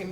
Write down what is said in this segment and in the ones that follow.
He's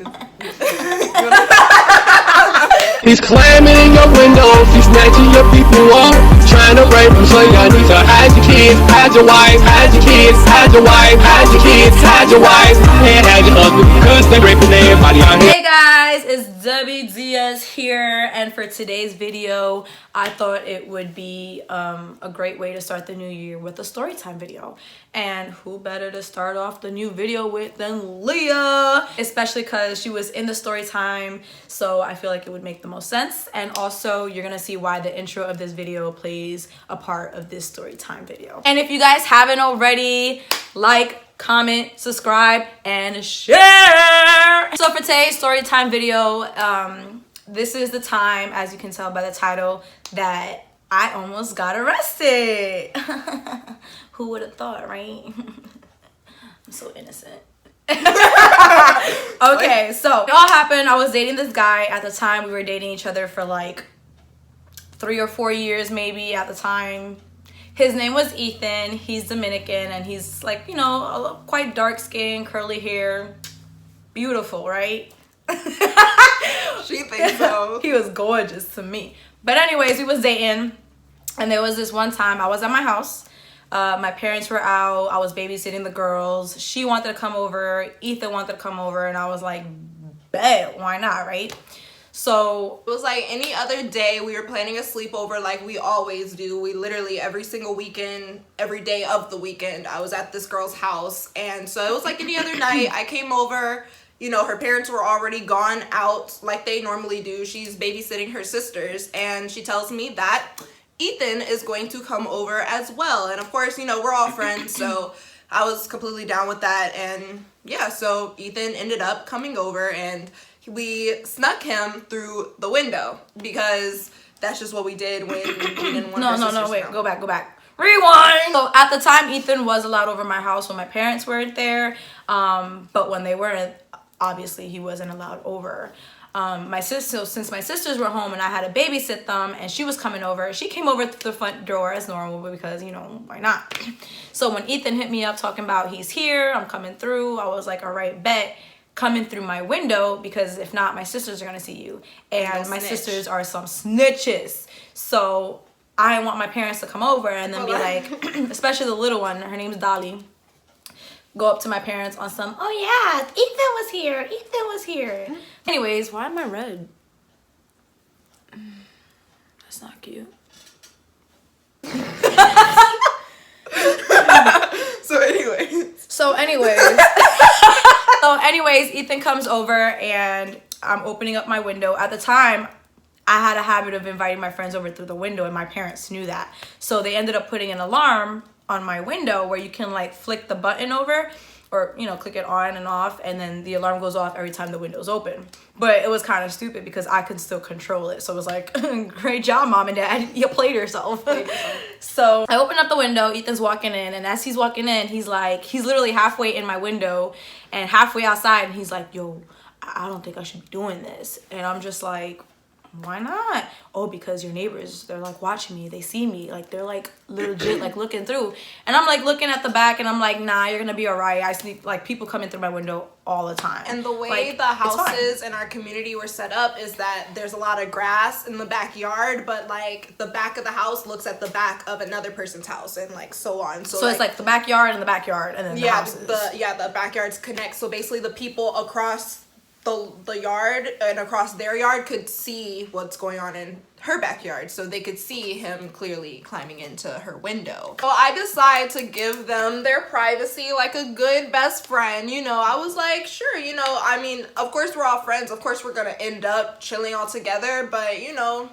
climbing in your windows, he's snatching your people up, trying to rape them, so y'all need to hide your kids, hide your wife, hide your kids, hide your wife, hide your kids, hide your wife, and hide your husband, cause they're raping everybody out here. Hey guys, it's Debbie Diaz here, and for today's video, I thought it would be a great way to start the new year with a story time video. And who better to start off the new video with than Leah, especially because she was in the story time, so I feel like it would make the most sense. And also you're gonna see why the intro of this video plays a part of this story time video. And if you guys haven't already, like, comment, subscribe, and share. So for today's story time video, this is the time, as you can tell by the title, that I almost got arrested. Who would have thought, right? I'm so innocent. Okay, so it all happened. I was dating this guy at the time. We were dating each other for like 3 or 4 years maybe at the time. His name was Ethan. He's Dominican, and he's like, you know, quite dark skin, curly hair. Beautiful, right? She thinks so. He was gorgeous to me. But anyways, we was dating, and there was this one time I was at my house. My parents were out. I was babysitting the girls. She wanted to come over. Ethan wanted to come over, and I was like, bet, why not, right? So it was like any other day. We were planning a sleepover like we always do. We literally every single weekend, every day of the weekend, I was at this girl's house. And so it was like any other night. I came over, you know, her parents were already gone out like they normally do. She's babysitting her sisters, and she tells me that Ethan is going to come over as well. And of course, you know, we're all friends, so I was completely down with that. And yeah, so Ethan ended up coming over, and we snuck him through the window because that's just what we did when we didn't want No, wait, go back. Rewind! So at the time, Ethan was allowed over my house when my parents weren't there. But when they weren't, obviously he wasn't allowed over. Since my sisters were home and I had to babysit them and she was coming over, she came over through the front door as normal because, you know, why not? So when Ethan hit me up talking about he's here, I'm coming through, I was like, all right, bet. Coming through my window, because if not, my sisters are gonna see you, and my sisters are some snitches. So I didn't want my parents to come over and then be like, especially the little one, her name's Dolly, go up to my parents on some, oh yeah, Ethan was here. Anyways, why am I red? That's not cute. So anyways, Ethan comes over and I'm opening up my window. At the time, I had a habit of inviting my friends over through the window, and my parents knew that. So they ended up putting an alarm on my window where you can like flick the button over, or, you know, click it on and off, and then the alarm goes off every time the window's open. But it was kind of stupid because I could still control it. So it was like, great job, mom and dad, you played yourself. So I open up the window, Ethan's walking in, and as he's walking in, he's literally halfway in my window and halfway outside, and he's like, yo, I don't think I should be doing this. And I'm just like, why not? Oh, because your neighbors, they're like watching me, they see me, like they're like legit like looking through. And I'm like looking at the back, and I'm like, nah, you're gonna be all right. I see like people coming through my window all the time. And the way like, the houses in our community were set up is that there's a lot of grass in the backyard, but like the back of the house looks at the back of another person's house, and like so on. So it's like the backyard and the backyard, and then the houses. The backyards connect. So basically the people across the yard and across their yard could see what's going on in her backyard, so they could see him clearly climbing into her window. So I decided to give them their privacy like a good best friend, you know. I was like, sure, you know, I mean, of course we're all friends, of course we're gonna end up chilling all together, but you know,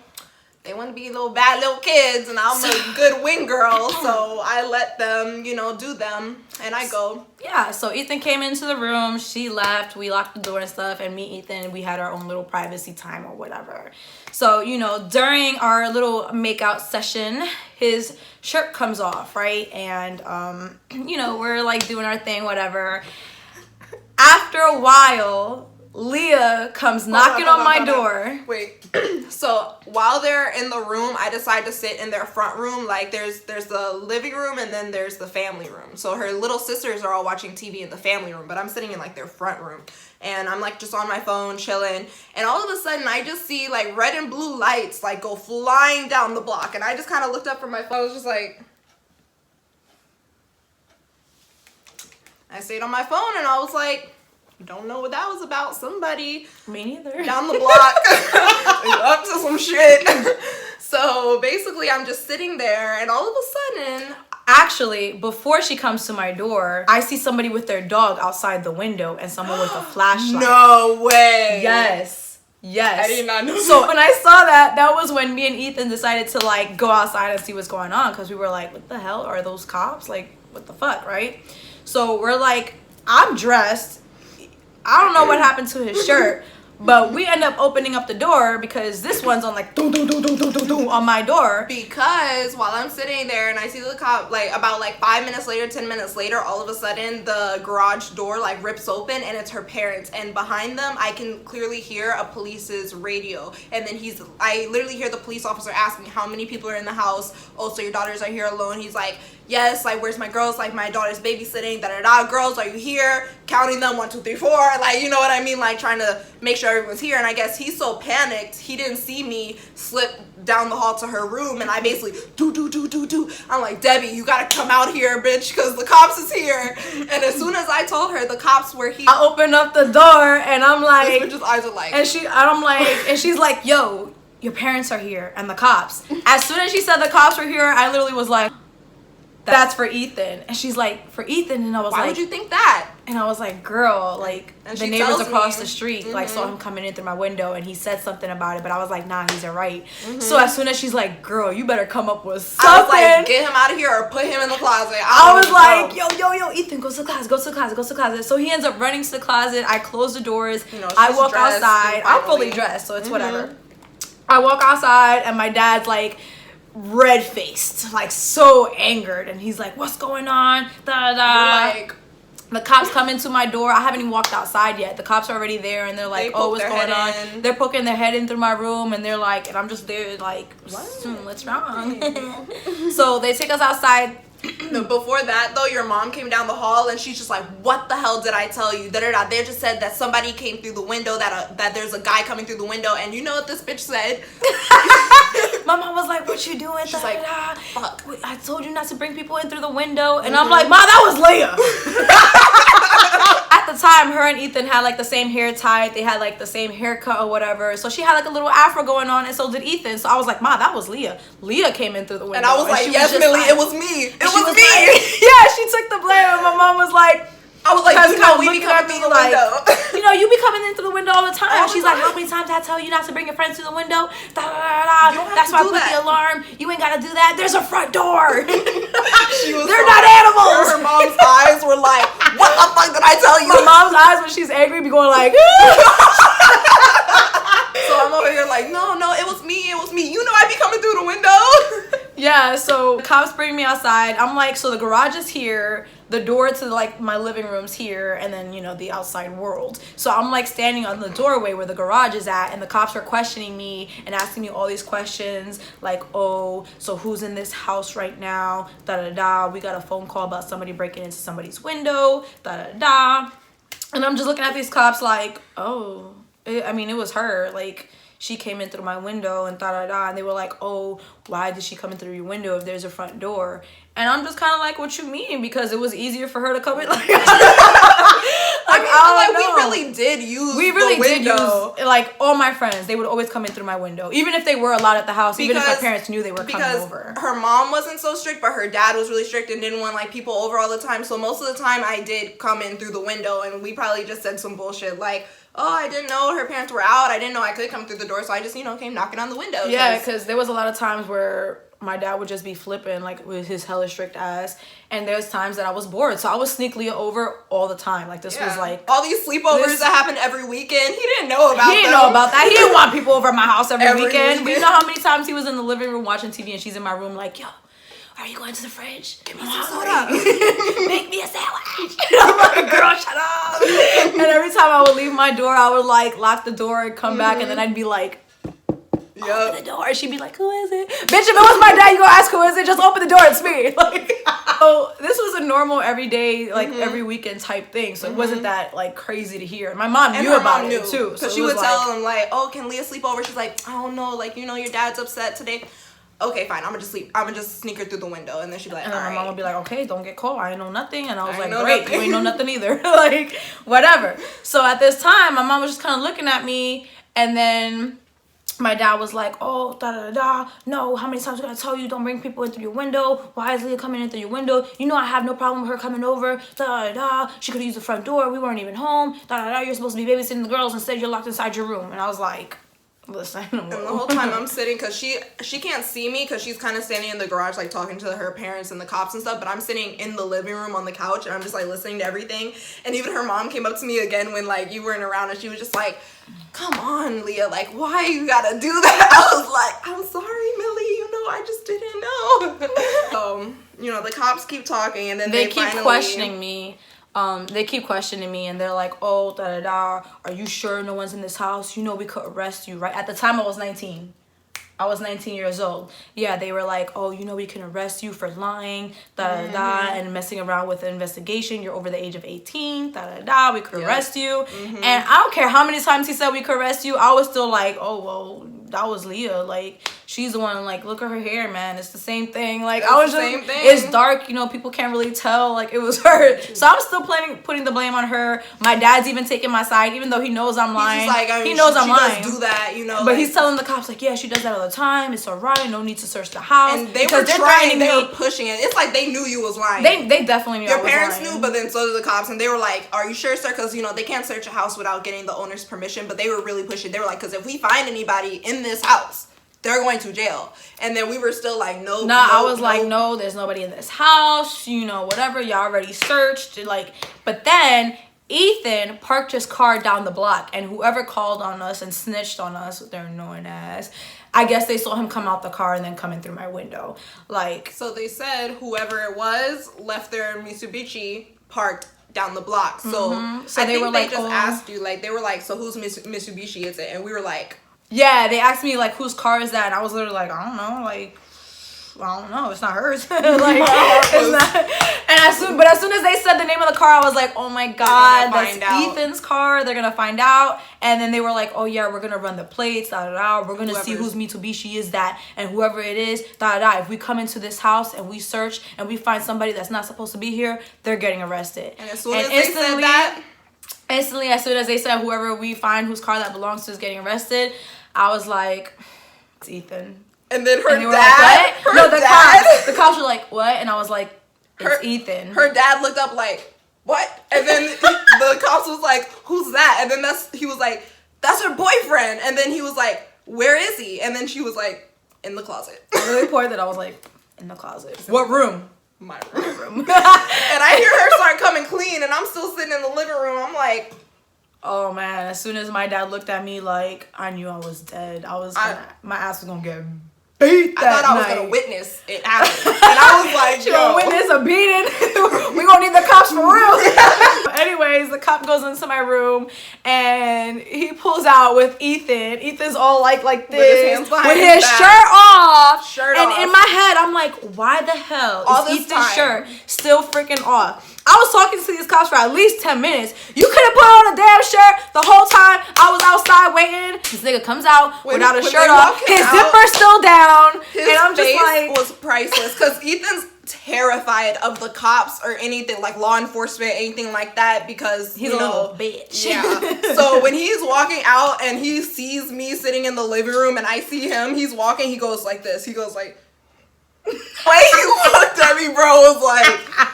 they want to be bad little kids, and I'm a good wing girl, so I let them, you know, do them, and I go. Yeah, so Ethan came into the room, she left, we locked the door and stuff, and me, Ethan, we had our own little privacy time or whatever. So, you know, during our little makeout session, his shirt comes off, right? And, you know, we're like doing our thing, whatever. After a while, Leah comes knocking on my door. Wait. So while they're in the room, I decide to sit in their front room. Like there's the living room and then there's the family room. So her little sisters are all watching TV in the family room, but I'm sitting in like their front room. And I'm like just on my phone chilling. And all of a sudden I just see like red and blue lights like go flying down the block. And I just kind of looked up from my phone. I was just like, I stayed on my phone and I was like, don't know what that was about. Somebody Me neither. down the block is up to some shit. So basically I'm just sitting there and all of a sudden, Actually, before she comes to my door, I see somebody with their dog outside the window and someone with a flashlight. no way. Yes. I did not know So that. when I saw that, that was when me and Ethan decided to like go outside and see what's going on, because we were like, what the hell are those cops? Like, what the fuck, right? So we're like, I'm dressed. I don't know what happened to his shirt, but we end up opening up the door because this one's on like doo doo doo doo doo doo doo on my door. Because while I'm sitting there and I see the cop, like about like 5 minutes later, 10 minutes later, all of a sudden the garage door like rips open and it's her parents. And behind them, I can clearly hear a police's radio. And then I literally hear the police officer ask me how many people are in the house. Oh, so your daughters are here alone? He's like, yes, like where's my girls? Like my daughter's babysitting, da-da-da. Girls, are you here? Counting them, 1, 2, 3, 4. Like, you know what I mean? Like trying to make sure everyone's here. And I guess he's so panicked, he didn't see me slip down the hall to her room. And I basically do. I'm like, Debbie, you gotta come out here, bitch, because the cops is here. And as soon as I told her the cops were here, I open up the door and I'm like, this bitch's eyes are like, and she's like, yo, your parents are here and the cops. As soon as she said the cops were here, I literally was like, that's for Ethan. And she's like, for Ethan? And I was why like, would you think that? and I was like, girl, like And the she neighbors tells across me, the street like saw him coming in through my window and he said something about it, but I was like, nah, he's right. So as soon as she's like, girl, you better come up with something. I was like, get him out of here or put him in the closet. I was like, yo, Ethan, go to the closet. So he ends up running to the closet. I close the doors. You know, I she's walk dressed, outside. I'm fully finally. dressed, so it's whatever. I walk outside and my dad's like red faced, like so angered, and he's like, what's going on? Like, the cops come into my door. I haven't even walked outside yet. The cops are already there and they're like, oh, what's going on? They're poking their head in through my room and they're like, and I'm just there like, what's wrong? So they take us outside. no, before that though, your mom came down the hall and she's just like, what the hell did I tell you? Da-da-da. They just said that somebody came through the window, that there's a guy coming through the window. And you know what this bitch said? My mom was like, what you doing? She's like, fuck. I told you not to bring people in through the window. And I'm like, Ma, that was Leah. At the time, her and Ethan had like the same hair type. They had like the same haircut or whatever. So she had like a little afro going on, and so did Ethan. So I was like, Ma, that was Leah. Leah came in through the window. And I was like, yes, Millie, it was me. It was me. Like, yeah, she took the blame. And my mom was like, I was like, you know, we be coming through the window. You know, you be coming in through the window all the time. All the She's like, time. how many times did I tell you not to bring your friends through the window? You don't have That's to why I do put that. the alarm. You ain't gotta do that. There's a front door. She was They're so- not animals. Her mom's eyes were like, what the fuck did I tell you? My mom's eyes when she's angry be going like. So I'm over here like, no, it was me. You know I be coming through the window. Yeah, so cops bring me outside. I'm like, so the garage is here, the door to like my living room's here, and then, you know, the outside world. So I'm like standing on the doorway where the garage is at, and the cops are questioning me and asking me all these questions like, oh, so who's in this house right now? Da-da-da. We got a phone call about somebody breaking into somebody's window. Da-da-da. And I'm just looking at these cops like, oh, I mean, it was her. Like, she came in through my window and da-da-da. And they were like, oh, why did she come in through your window if there's a front door? And I'm just kind of like, what you mean? Because it was easier for her to come in. Like, I mean, we really did use the window. like, all my friends, they would always come in through my window. Even if they were allowed at the house, even if my parents knew they were coming over. Because her mom wasn't so strict, but her dad was really strict and didn't want like people over all the time. So most of the time I did come in through the window, and we probably just said some bullshit like, oh, I didn't know her parents were out. I didn't know I could come through the door. So I just, you know, came knocking on the window. Yeah, because there was a lot of times where my dad would just be flipping like with his hella strict ass, and there's times that I was bored, so I would sneak Leah over all the time. Like this was like all these sleepovers that happened every weekend. He didn't know about. He didn't know about that. He didn't want people over at my house every weekend. weekend. We know how many times he was in the living room watching TV, and she's in my room like, yo, are you going to the fridge? Give me some soda. Make me a sandwich. And I'm like, girl, shut up. And every time I would leave my my door, I would like lock the door and come back, and then I'd be like, open the door. She'd be like, who is it? Bitch, if it was my dad, you gonna ask who is it? Just open the door, it's me. Like, so this was a normal everyday, like every weekend type thing. So it wasn't that like crazy to hear. My mom knew about it too. Because she would tell them like, oh, can Leah sleep over? She's like, I don't know, like, you know, your dad's upset today. Okay, fine, I'm gonna just sleep. I'm gonna just sneak her through the window. And then she'd be like, and all then my right. mom would be like, okay, don't get cold. I ain't know nothing. And I was like, know great, nothing. you ain't know nothing either. Like, whatever. So at this time, my mom was just kind of looking at me, and then my dad was like, oh, da-da-da-da, no, how many times I gotta tell you, don't bring people in through your window? Why is Leah coming in through your window? You know I have no problem with her coming over, da-da-da, she could've used the front door, we weren't even home, da-da-da, you're supposed to be babysitting the girls, instead you're locked inside your room. And I was like, listen. And the whole time I'm sitting, because she can't see me because she's kind of standing in the garage like talking to her parents and the cops and stuff, but I'm sitting in the living room on the couch and I'm just like listening to everything. And even her mom came up to me again when like you weren't around, and she was just like, come on, Leah, like, why you gotta do that? I was like, I'm sorry, Millie, you know, I just didn't know. You know, the cops keep talking, and then they keep finally questioning me. They keep questioning me, and they're like, oh, da-da-da, are you sure no one's in this house? You know we could arrest you, right? At the time, I was 19. I was 19 years old. Yeah, they were like, oh, you know we can arrest you for lying, da-da-da, and messing around with the investigation. You're over the age of 18, da-da-da, we could arrest you. And I don't care how many times he said we could arrest you, I was still like, oh, well, that was Leah. Like, she's the one, like, look at her hair, man. It's the same thing. Like, I was just, it's dark, you know, people can't really tell. Like, it was her. So I'm still putting the blame on her. My dad's even taking my side, even though he knows I'm lying. He's just like, I mean, he knows I'm she lying. does do that, you know. But like, he's telling the cops, like, yeah, she does that all the time. It's all right. No need to search the house. And they were trying, they were pushing it. It's like they knew you was lying. They definitely knew I was lying. Your parents knew, but then so did the cops. And they were like, are you sure, sir? Because, you know, they can't search a house without getting the owner's permission. But they were really pushing. They were like, because if we find anybody in this house, they're going to jail. And then we were still like, no. I was like, no, there's nobody in this house. You know, whatever. Y'all already searched. Like, but then Ethan parked his car down the block, and whoever called on us and snitched on us with their annoying ass, I guess they saw him come out the car and then come in through my window. Like, so they said whoever it was left their Mitsubishi parked down the block. So, so I they think were they like, just asked you, like, they were like, so whose Mitsubishi is it? And we were like, yeah, they asked me, like, whose car is that? And I was literally like, I don't know, like, I don't know, it's not hers. Like, it's not. And as soon as they said the name of the car, I was like, oh my God, that's Ethan's car. They're gonna find out. And then they were like, oh yeah, we're gonna run the plates, da-da-da. We're gonna see whose Mitsubishi is that. And whoever it is, da-da-da. If we come into this house and we search and we find somebody that's not supposed to be here, they're getting arrested. And as soon as they said that, instantly, as soon as they said whoever we find whose car that belongs to is getting arrested, I was like, it's Ethan. And then her dad, like, what? The cops were like, what? And I was like, it's Ethan. Her dad looked up like, what? And then the cops was like, who's that? And then he was like, that's her boyfriend. And then he was like, where is he? And then she was like, in the closet. Really poor that I was like, in the closet. What room? My room. And I hear her start coming clean, and I'm still sitting in the living room. I'm like, oh man, as soon as my dad looked at me, like, I knew I was dead. My ass was gonna get beat that I thought I was gonna witness it happen. And I was like, she gonna witness a beating. We gonna need the cops for real. Anyways, the cop goes into my room and he pulls out with Ethan. Ethan's all like this with his shirt off. And in my head, I'm like, why the hell is Ethan's shirt still freaking off? I was talking to these cops for at least 10 minutes. You could have put on a damn shirt the whole time I was outside waiting. This nigga comes out without a shirt off. His zipper's still down. His face was priceless because Ethan's terrified of the cops or anything like law enforcement, anything like that, because he's a little bitch. Yeah. So when he's walking out and he sees me sitting in the living room and I see him, he's walking, he goes like this. He goes like, when he looked at me, bro, was like,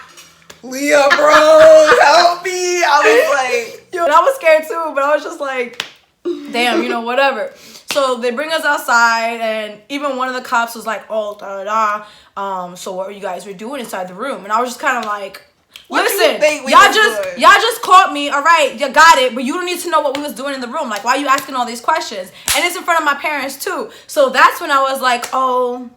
Leah, bro, help me. I was like, yo, I was scared too, but I was just like, damn, you know, whatever. So they bring us outside, and even one of the cops was like, oh, da-da-da. So what were you guys were doing inside the room? And I was just kind of like, listen, y'all just caught me. All right, you got it, but you don't need to know what we was doing in the room. Like, why are you asking all these questions? And it's in front of my parents too. So that's when I was like, oh,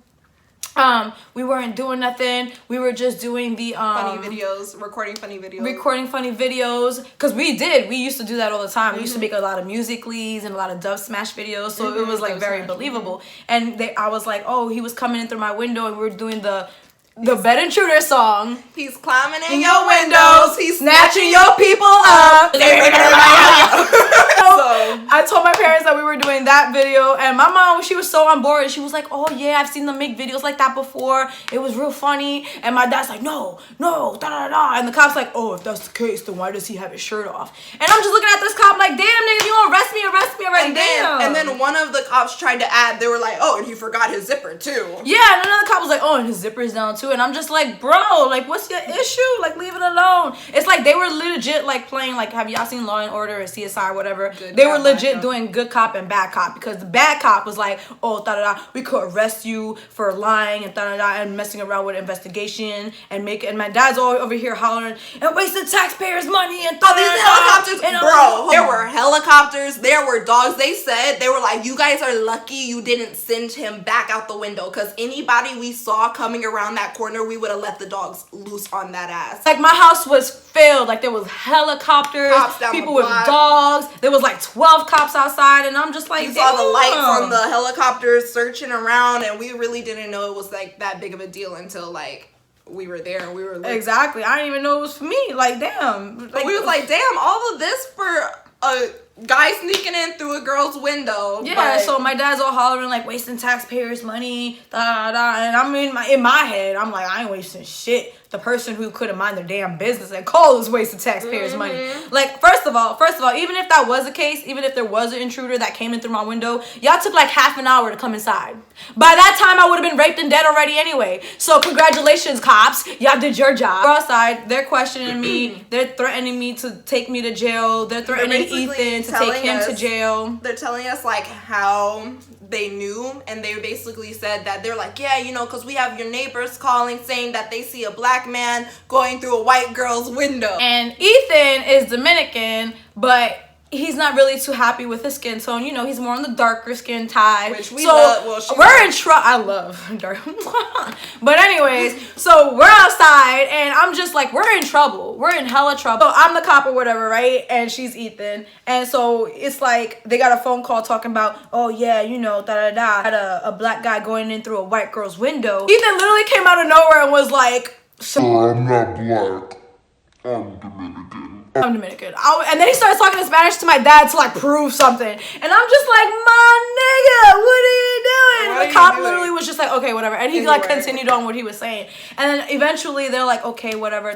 We weren't doing nothing. We were just doing the Funny videos, recording funny videos. Because we used to do that all the time. We used to make a lot of Musical.lys and a lot of Dove Smash videos, so it was like very believable. And I was like, oh, he was coming in through my window, and we were doing the Bed Intruder song. He's climbing in your windows. He's snatching your people up. So I told my parents that we were doing that video, and my mom, she was so on board. She was like, oh yeah, I've seen them make videos like that before. It was real funny. And my dad's like, no, da da da. And the cop's like, oh, if that's the case, then why does he have his shirt off? And I'm just looking at this cop like, damn nigga, you gonna arrest me already. And then one of the cops tried to add, they were like, oh, and he forgot his zipper too. Yeah, and another cop was like, oh, and his zipper's down too. And I'm just like, bro, like, what's your issue? Like, leave it alone. It's like they were legit like playing, like, have y'all seen Law and Order or CSI or whatever? They were legit doing good cop and bad cop, because the bad cop was like, oh, we could arrest you for lying and and messing around with investigation and my dad's all over here hollering and wasting taxpayers' money and these helicopters, bro. There were helicopters, there were dogs. They said, they were like, you guys are lucky you didn't send him back out the window, because anybody we saw coming around that corner, we would have let the dogs loose on that ass. Like, my house was filled. Like, there was helicopters, people with dogs. There was like 12 cops outside, and I'm just like, you saw the lights on the helicopters searching around, and we really didn't know it was like that big of a deal until like we were there, and we were like, exactly. I didn't even know it was for me. Like, damn. Like, we was like, damn, all of this for a guy sneaking in through a girl's window. Yeah, so my dad's all hollering like wasting taxpayers' money, and I'm in my head, I'm like, I ain't wasting shit. The person who couldn't mind their damn business and Cole is wasting taxpayers' money. Like, first of all, even if that was the case, even if there was an intruder that came in through my window, y'all took like half an hour to come inside. By that time, I would have been raped and dead already anyway. So congratulations, cops. Y'all did your job. We're outside. They're questioning me. They're threatening me to take me to jail. They're threatening Ethan to take him to jail. They're telling us like how they knew, and they basically said that they're like, yeah, you know, because we have your neighbors calling saying that they see a black man going through a white girl's window. And Ethan is Dominican, but he's not really too happy with his skin tone. You know, he's more on the darker skin type. Which we love. Well, we're in trouble. I love dark. But anyways, so we're outside, and I'm just like, we're in trouble. We're in hella trouble. So I'm the cop or whatever, right? And she's Ethan. And so it's like they got a phone call talking about, oh yeah, you know, had a black guy going in through a white girl's window. Ethan literally came out of nowhere and was like, I'm not black. I'm Dominican. And then he starts talking in Spanish to my dad to like prove something. And I'm just like, my nigga, what are you doing? And the cop literally was just like, okay, whatever. And he like continued on what he was saying. And then eventually they're like, okay, whatever,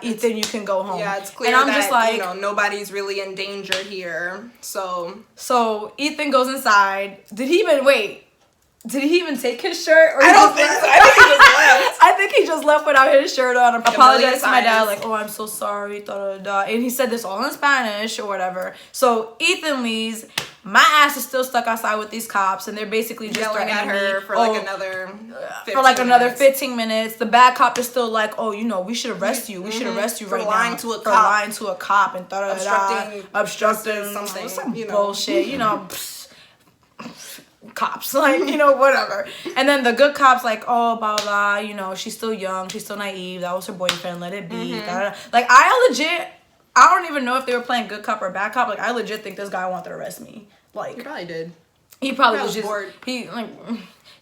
Ethan, you can go home. Yeah, it's clear I'm that, just like, you know, nobody's really in danger here. So Ethan goes inside. Did he even take his shirt? Or I don't think so. I think he just left. I think he just left without his shirt on. Apologized to my dad, like, oh, I'm so sorry, And he said this all in Spanish or whatever. So Ethan leaves. My ass is still stuck outside with these cops, and they're basically just yelling at her for another 15 minutes. The bad cop is still like, oh, you know, we should arrest you. We should arrest you for right lying now. To a for cop. lying to a cop and obstructing something. Some you know. bullshit, you know. Cops, like, you know, whatever. And then the good cop's like, oh, blah, blah, you know, she's still young, she's still naive, that was her boyfriend, let it be. Like, I don't even know if they were playing good cop or bad cop. Like, I legit think this guy wanted to arrest me. Like, He probably did. He probably was just bored.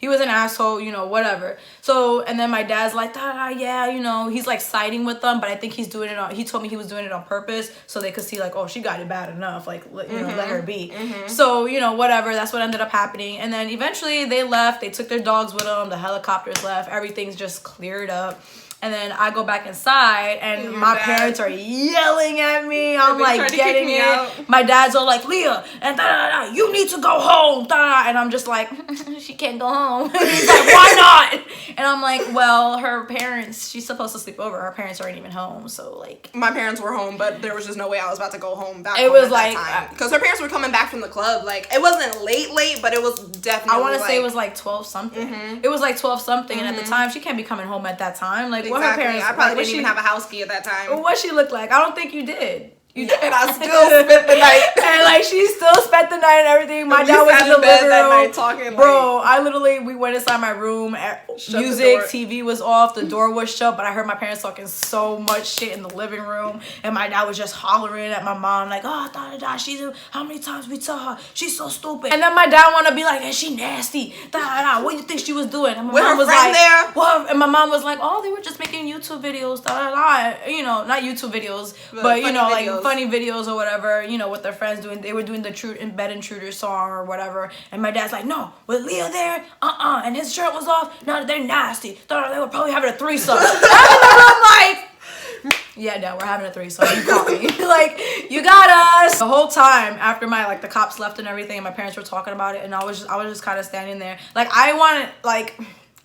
He was an asshole, you know, whatever. So, and then my dad's like, yeah, you know, he's like siding with them, but I think he told me he was doing it on purpose so they could see like, oh, she got it bad enough, like, let her be. So, you know, whatever, that's what ended up happening. And then eventually they left, they took their dogs with them, the helicopters left, everything's just cleared up. And then I go back inside, and my parents are yelling at me. I'm like getting it. Out. My dad's all like, Leah, and you need to go home. And I'm just like, she can't go home. He's like, why not? And I'm like, well, her parents, she's supposed to sleep over. Her parents aren't even home, so like. My parents were home, but there was just no way I was about to go home back. It was like because her parents were coming back from the club. Like, it wasn't late, but it was definitely. I want to say it was like 12 something. It was like 12 something, and at the time she can't be coming home at that time. Like. Exactly. What her parents, I probably didn't even have a house key at that time. What she looked like? I don't think you did. And I still spent the night. And like she still spent the night and everything. My We dad was sat in the in bed living that room. night talking, Bro, we went inside my room. Shut the Music, door. TV was off, the door was shut, but I heard my parents talking so much shit in the living room. And my dad was just hollering at my mom, like, oh, da-da-da, how many times we tell her? She's so stupid. And then my dad wanna be like, hey, she nasty. Da-da-da, what do you think she was doing? And my With mom her was friend like, there? what? And my mom was like, oh, they were just making YouTube videos, da-da-da. You know, not YouTube videos, but you funny know, videos. like funny videos or whatever, you know, with their friends doing. They were doing the Bed Intruder song or whatever. And my dad's like, no, with Leah there, and his shirt was off. No, they're nasty. They were probably having a threesome. I'm like, yeah, Dad, we're having a threesome. You caught me. Like, you got us. The whole time after the cops left and everything, and my parents were talking about it, and I was just kind of standing there. Like,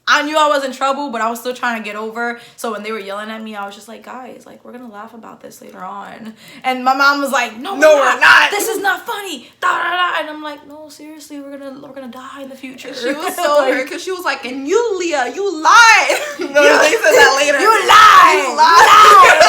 I knew I was in trouble, but I was still trying to get over. So when they were yelling at me, I was just like, guys, like, we're gonna laugh about this later on. And my mom was like, no, we're not. This is not funny. Da, da, da. And I'm like, no, seriously, we're gonna die in the future. She was so like, hurt because she was like, and you, Leah, you lied. No, they said that later. You lied. You lied.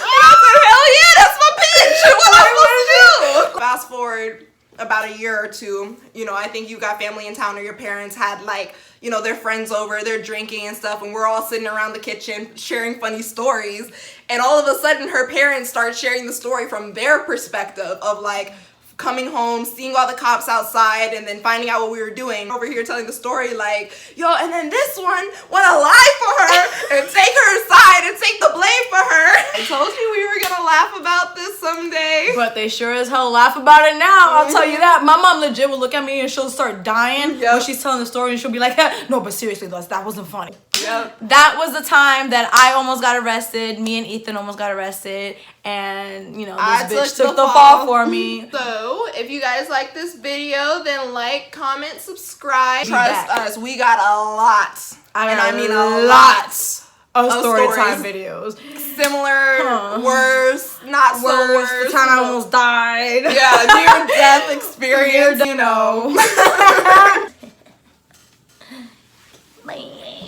And I said, hell yeah, that's my bitch. What am I supposed to do? Fast forward about a year or two, you know, I think you got family in town or your parents had like, you know, their friends over, they're drinking and stuff, and we're all sitting around the kitchen sharing funny stories. And all of a sudden, her parents start sharing the story from their perspective of like coming home, seeing all the cops outside, and then finding out what we were doing. Over here telling the story like, yo, and then this one wanna lie for her and take her aside and take the blame for her. I told you we were gonna laugh about this someday. But they sure as hell laugh about it now, I'll tell you that. My mom legit will look at me and she'll start dying when she's telling the story, and she'll be like, no, but seriously, that wasn't funny. Yep. That was the time that I almost got arrested. Me and Ethan almost got arrested. And, you know, this bitch took the fall for me. So, if you guys like this video, then like, comment, subscribe. Be Trust back. us, we got a lot. I mean a lot of story time stories. videos. Similar, worse, not so worse. The time I almost died. Yeah, near death experience, you know.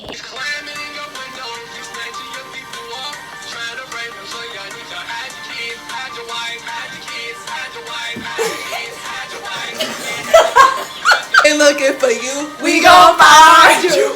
He's climbing in your window, he's snatching your people up, trying to rape them, so y'all need to hide your kids, hide your wife, hide your kids, hide your wife, hide your kids, hide your wife. They looking for you, We gon' find you.